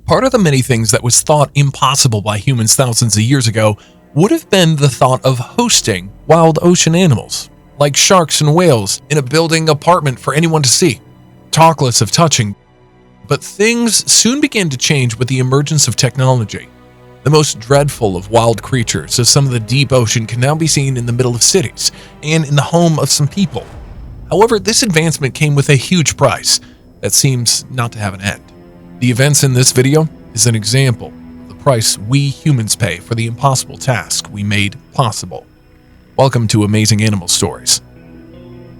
Part of the many things that was thought impossible by humans thousands of years ago would have been the thought of hosting wild ocean animals, like sharks and whales, in a building apartment for anyone to see, talkless of touching. But things soon began to change with the emergence of technology. The most dreadful of wild creatures of some of the deep ocean can now be seen in the middle of cities and in the home of some people. However, this advancement came with a huge price that seems not to have an end. The events in this video is an example of the price we humans pay for the impossible task we made possible. Welcome to Amazing Animal Stories.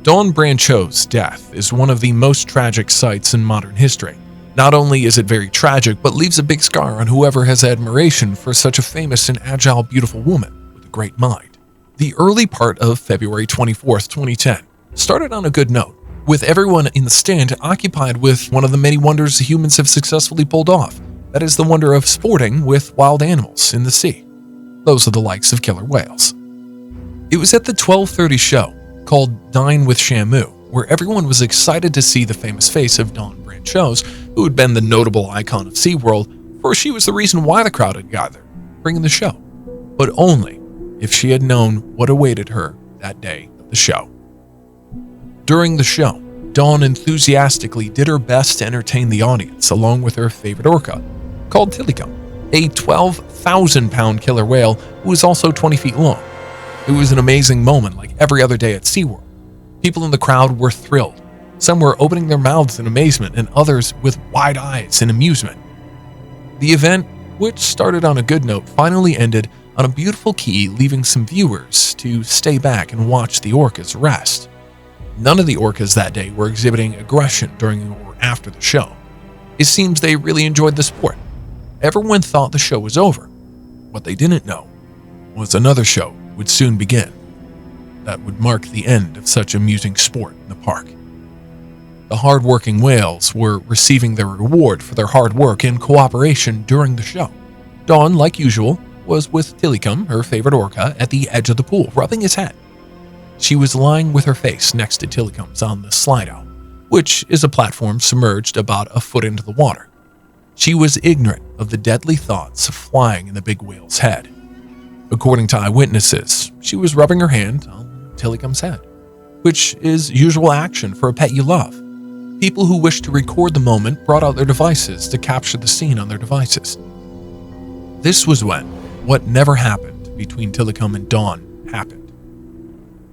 Dawn Brancheau's death is one of the most tragic sights in modern history. Not only is it very tragic, but leaves a big scar on whoever has admiration for such a famous and agile, beautiful woman with a great mind. The early part of February 24th, 2010 started on a good note, with everyone in the stand occupied with one of the many wonders humans have successfully pulled off. That is the wonder of sporting with wild animals in the sea. Those are the likes of killer whales. It was at the 12:30 show, called Dine with Shamu, where everyone was excited to see the famous face of Dawn Brancheau, who had been the notable icon of Seaworld, for she was the reason why the crowd had gathered, bringing the show. But only if she had known what awaited her that day of the show. During the show, Dawn enthusiastically did her best to entertain the audience along with her favorite orca, called Tillicum, a 12,000-pound killer whale who was also 20 feet long. It was an amazing moment like every other day at SeaWorld. People in the crowd were thrilled. Some were opening their mouths in amazement and others with wide eyes in amusement. The event, which started on a good note, finally ended on a beautiful key, leaving some viewers to stay back and watch the orcas rest. None of the orcas that day were exhibiting aggression during or after the show. It seems they really enjoyed the sport. Everyone thought the show was over. What they didn't know was another show would soon begin that would mark the end of such amusing sport in the park. The hard-working whales were receiving their reward for their hard work and cooperation during the show. Dawn, like usual, was with Tillicum, her favorite orca, at the edge of the pool, rubbing his head. She was lying with her face next to Tillicum's on the slide-out, which is a platform submerged about a foot into the water. She was ignorant of the deadly thoughts flying in the big whale's head. According to eyewitnesses, she was rubbing her hand on Tillicum's head, which is usual action for a pet you love. People who wished to record the moment brought out their devices to capture the scene on their devices. This was when what never happened between Tillicum and Dawn happened.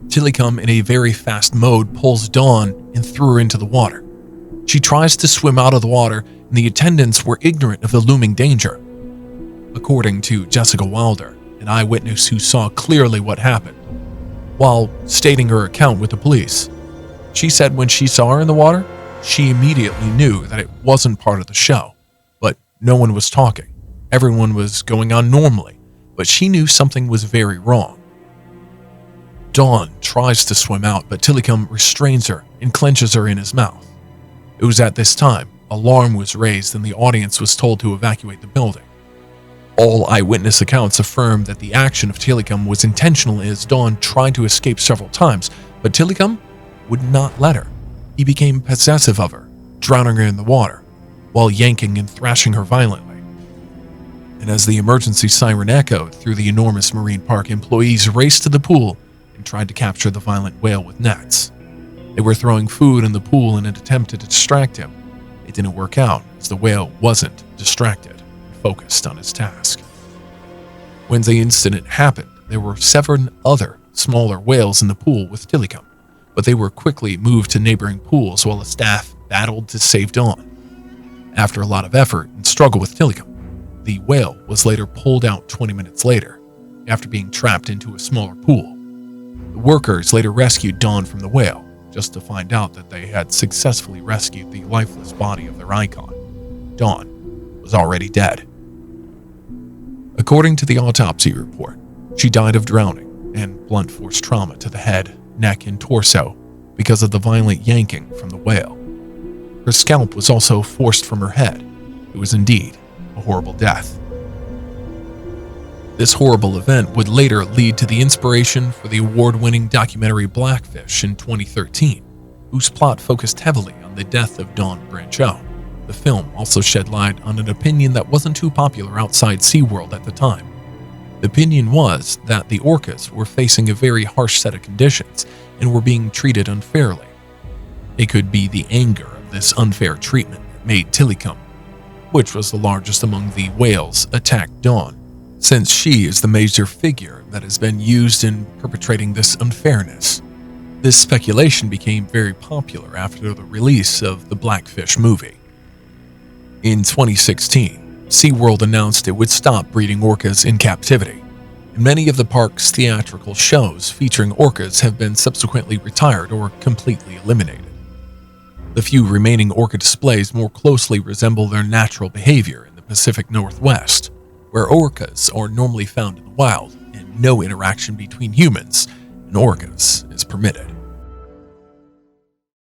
Tillicum, in a very fast mode, pulls Dawn and threw her into the water. She tries to swim out of the water, and the attendants were ignorant of the looming danger. According to Jessica Wilder, an eyewitness who saw clearly what happened, while stating her account with the police, she said when she saw her in the water, she immediately knew that it wasn't part of the show, but no one was talking. Everyone was going on normally, but she knew something was very wrong. Dawn tries to swim out, but Tillicum restrains her and clenches her in his mouth. It was at this time alarm was raised and the audience was told to evacuate the building. All eyewitness accounts affirm that the action of Tillicum was intentional as Dawn tried to escape several times, but Tillicum would not let her. He became possessive of her, drowning her in the water, while yanking and thrashing her violently. And as the emergency siren echoed through the enormous marine park, employees raced to the pool and tried to capture the violent whale with nets. They were throwing food in the pool in an attempt to distract him. It didn't work out, as the whale wasn't distracted and focused on his task. When the incident happened, there were 7 other smaller whales in the pool with Tillicum, but they were quickly moved to neighboring pools while the staff battled to save Dawn. After a lot of effort and struggle with Tillicum, the whale was later pulled out 20 minutes later, after being trapped into a smaller pool. The workers later rescued Dawn from the whale, just to find out that they had successfully rescued the lifeless body of their icon. Dawn was already dead. According to the autopsy report, she died of drowning and blunt force trauma to the head, neck, and torso because of the violent yanking from the whale. Her scalp was also forced from her head. It was indeed a horrible death. This horrible event would later lead to the inspiration for the award-winning documentary Blackfish in 2013, whose plot focused heavily on the death of Dawn Brancheau. The film also shed light on an opinion that wasn't too popular outside Seaworld at the time. The opinion was that the orcas were facing a very harsh set of conditions and were being treated unfairly. It could be the anger of this unfair treatment that made Tillicum, which was the largest among the whales, attack Dawn, since she is the major figure that has been used in perpetrating this unfairness. This speculation became very popular after the release of the Blackfish movie. In 2016, SeaWorld announced it would stop breeding orcas in captivity, and many of the park's theatrical shows featuring orcas have been subsequently retired or completely eliminated. The few remaining orca displays more closely resemble their natural behavior in the Pacific Northwest, where orcas are normally found in the wild and no interaction between humans and orcas is permitted.